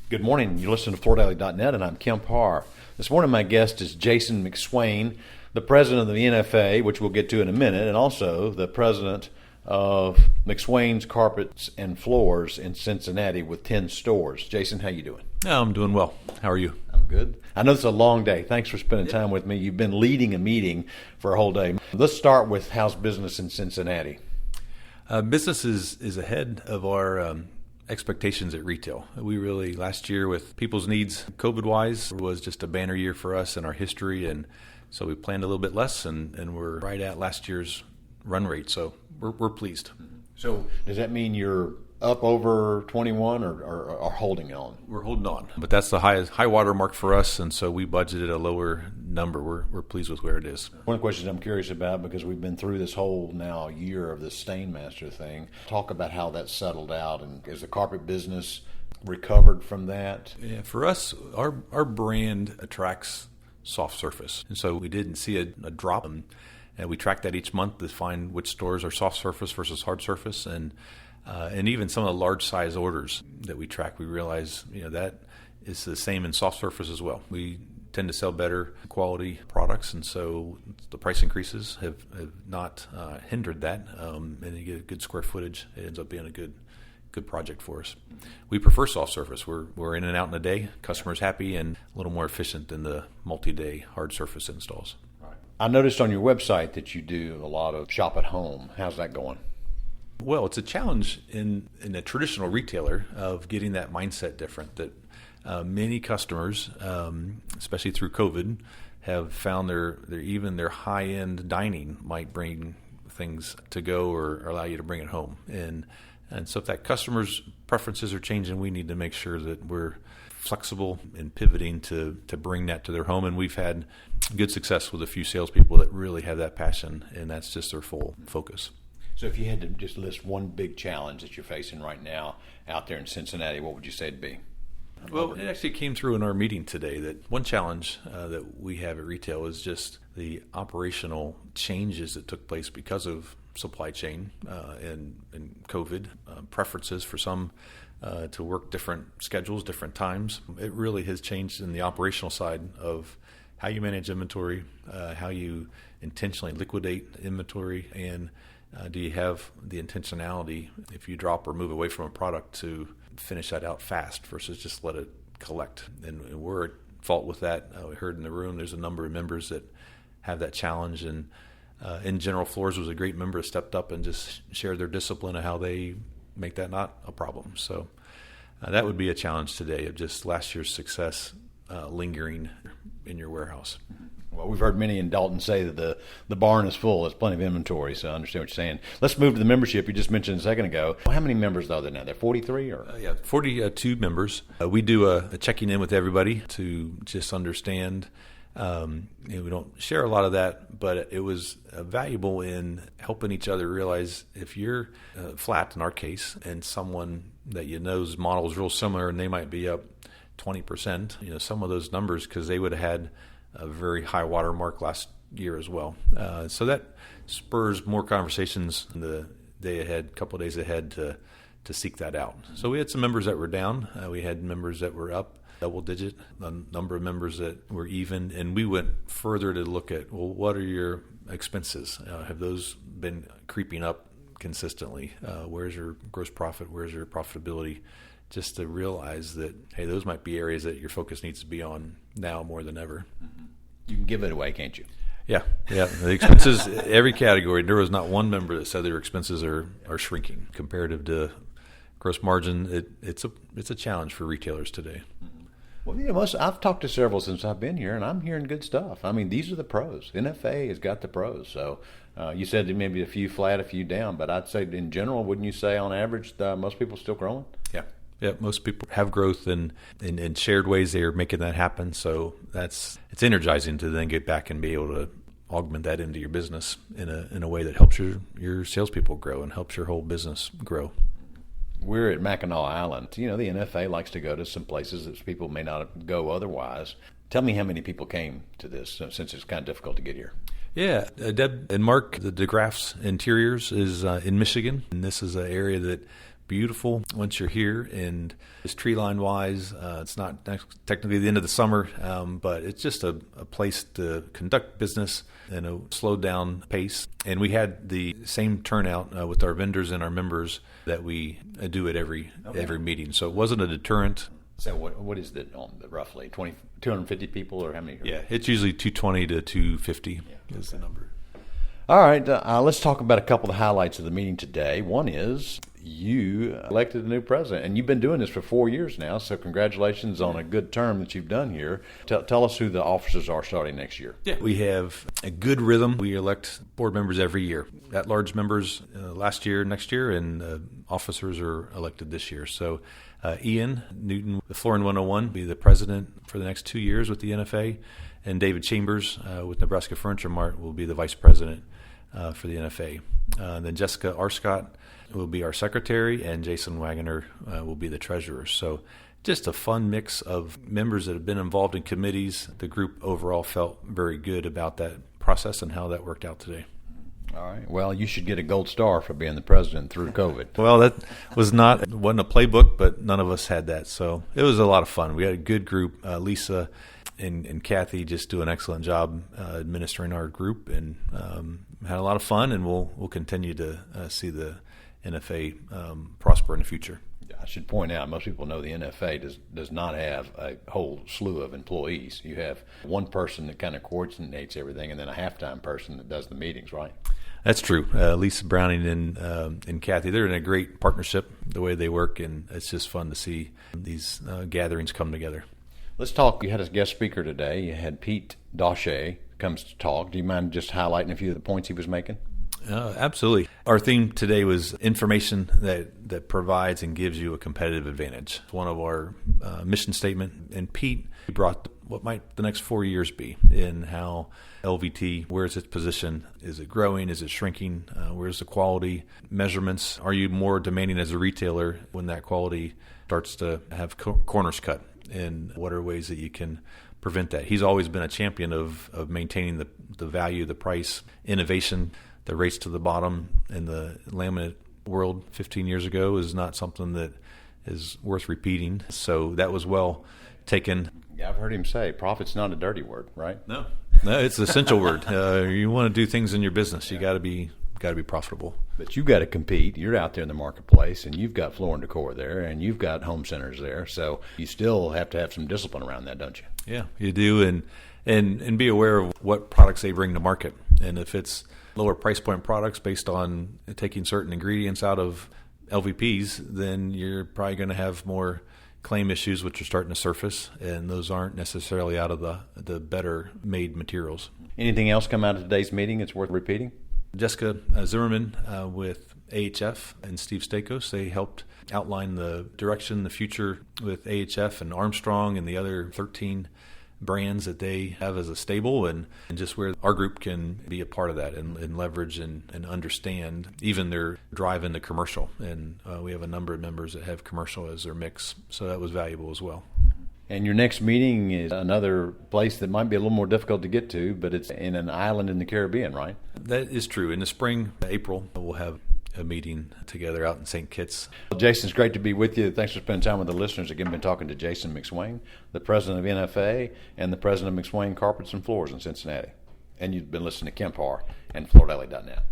Good morning. You listen to FloorDaily.net, and I'm Kemp Harr. This morning, my guest is Jason McSwain, the president of the NFA, which we'll get to in a minute, and also the president of McSwain's Carpets and Floors in Cincinnati with 10 stores. Jason, how you doing? Oh, I'm doing well. How are you? I'm good. I know it's a long day. Thanks for spending time with me. You've been leading a meeting for a whole day. Let's start with how's business in Cincinnati? Business is ahead of our expectations at retail. We really, last year with people's needs, COVID-wise, was just a banner year for us in our history, and so we planned a little bit less, and we're right at last year's run rate, so we're pleased. So does that mean you're up over 21 or holding on? We're holding on, but that's the high water mark for us, and so we budgeted a lower number. We're pleased with where it is. One of the questions I'm curious about, because we've been through this whole now year of this Stainmaster thing, talk about how that settled out, and is the carpet business recovered from that? Yeah, for us, our brand attracts soft surface, and so we didn't see a drop, and we track that each month to find which stores are soft surface versus hard surface, and even some of the large size orders that we track, we realize that is the same in soft surface as well. We tend to sell better quality products, and so the price increases have not hindered that. And you get a good square footage, it ends up being a good project for us. We prefer soft surface. We're in and out in a day. Customer's happy and a little more efficient than the multi-day hard surface installs. I noticed on your website that you do a lot of shop at home. How's that going? Well, it's a challenge in a traditional retailer of getting that mindset different. That many customers, especially through COVID, have found even their high-end dining might bring things to go or allow you to bring it home. And so if that customer's preferences are changing, we need to make sure that we're flexible in pivoting to bring that to their home. And we've had good success with a few salespeople that really have that passion, and that's just their full focus. So if you had to just list one big challenge that you're facing right now out there in Cincinnati, what would you say it'd be? Well, it actually came through in our meeting today that one challenge that we have at retail is just the operational changes that took place because of supply chain and COVID, preferences for some to work different schedules, different times. It really has changed in the operational side of how you manage inventory, how you intentionally liquidate inventory, and do you have the intentionality if you drop or move away from a product to finish that out fast versus just let it collect? And we're at fault with that. We heard in the room there's a number of members that have that challenge, and in General Floors was a great member that stepped up and just shared their discipline of how they make that not a problem. So that would be a challenge today of just last year's success lingering in your warehouse. Well, we've heard many in Dalton say that the barn is full. There's plenty of inventory, so I understand what you're saying. Let's move to the membership you just mentioned a second ago. How many members are there now? There 43 or? 42 members. We do a checking in with everybody to just understand. We don't share a lot of that, but it was valuable in helping each other realize if you're flat, in our case, and someone that know's model is real similar and they might be up 20%, some of those numbers, because they would have had a very high water mark last year as well. So that spurs more conversations in the day ahead, couple of days ahead to seek that out. So we had some members that were down. We had members that were up double digit, a number of members that were even, and we went further to look at, well, what are your expenses? Have those been creeping up consistently? Where's your gross profit? Where's your profitability? Just to realize that, hey, those might be areas that your focus needs to be on now more than ever. You can give it away, can't you? Yeah. The expenses, every category, there was not one member that said their expenses are shrinking. Comparative to gross margin, it's a challenge for retailers today. Well, I've talked to several since I've been here, and I'm hearing good stuff. I mean, these are the pros. NFA has got the pros. So you said there may be a few flat, a few down, but I'd say in general, wouldn't you say on average most people still growing? Yeah, most people have growth, and in shared ways they are making that happen. So it's energizing to then get back and be able to augment that into your business in a way that helps your salespeople grow and helps your whole business grow. We're at Mackinac Island. The NFA likes to go to some places that people may not go otherwise. Tell me how many people came to this, since it's kind of difficult to get here. Yeah, Deb and Mark, the DeGraff's Interiors is in Michigan, and this is an area that beautiful once you're here, and just tree line wise, it's not technically the end of the summer, but it's just a place to conduct business in a slowed down pace. And we had the same turnout with our vendors and our members that we do at every meeting, so it wasn't a deterrent. So what is it on roughly 250 people, or how many? Yeah, it's usually 220 to 250 is the number. All right, let's talk about a couple of the highlights of the meeting today. One is you elected a new president, and you've been doing this for 4 years now, so congratulations on a good term that you've done here. Tell us who the officers are starting next year. Yeah, we have a good rhythm. We elect board members every year. At-large members last year, next year, and officers are elected this year. So Ian Newton, the Flooring 101, will be the president for the next 2 years with the NFA, and David Chambers with Nebraska Furniture Mart will be the vice president for the NFA. Then Jessica Arscott will be our secretary, and Jason Wagoner will be the treasurer. So just a fun mix of members that have been involved in committees. The group overall felt very good about that process and how that worked out today. All right. Well, you should get a gold star for being the president through COVID. Well, that wasn't a playbook, but none of us had that. So it was a lot of fun. We had a good group. Lisa and Kathy just do an excellent job administering our group, and had a lot of fun, and we'll continue to see the NFA prosper in the future. I should point out, most people know the NFA does not have a whole slew of employees. You have one person that kind of coordinates everything, and then a halftime person that does the meetings, right? That's true. Lisa Browning and Kathy, they're in a great partnership, the way they work, and it's just fun to see these gatherings come together. Let's talk. You had a guest speaker today. You had Pete Daucher comes to talk. Do you mind just highlighting a few of the points he was making? Absolutely. Our theme today was information that provides and gives you a competitive advantage. One of our mission statement, and Pete brought what might the next 4 years be in how LVT, where's its position? Is it growing? Is it shrinking? Where's the quality measurements? Are you more demanding as a retailer when that quality starts to have corners cut? And what are ways that you can prevent that? He's always been a champion of maintaining the value, the price, innovation. The race to the bottom in the laminate world 15 years ago is not something that is worth repeating. So that was well taken. Yeah, I've heard him say profit's not a dirty word, right? No, it's an essential word. You want to do things in your business, you got to be profitable. But you've got to compete. You're out there in the marketplace, and you've got Floor and Decor there, and you've got home centers there. So you still have to have some discipline around that, don't you? Yeah, you do, and be aware of what products they bring to market. And if it's lower price point products based on taking certain ingredients out of LVPs, then you're probably going to have more claim issues which are starting to surface, and those aren't necessarily out of the better made materials. Anything else come out of today's meeting that's worth repeating? Jessica Zimmerman with AHF and Steve Stakos, they helped outline the direction, the future with AHF and Armstrong and the other 13 brands that they have as a stable, and just where our group can be a part of that and leverage and understand even their drive into commercial. And we have a number of members that have commercial as their mix, so that was valuable as well. And your next meeting is another place that might be a little more difficult to get to, but it's in an island in the Caribbean, right? That is true. In the spring, April, we'll have a meeting together out in St. Kitts. Well, Jason, it's great to be with you. Thanks for spending time with the listeners. Again, been talking to Jason McSwain, the president of NFA and the president of McSwain Carpets and Floors in Cincinnati. And you've been listening to Kemp Harr and FloorDaily.net.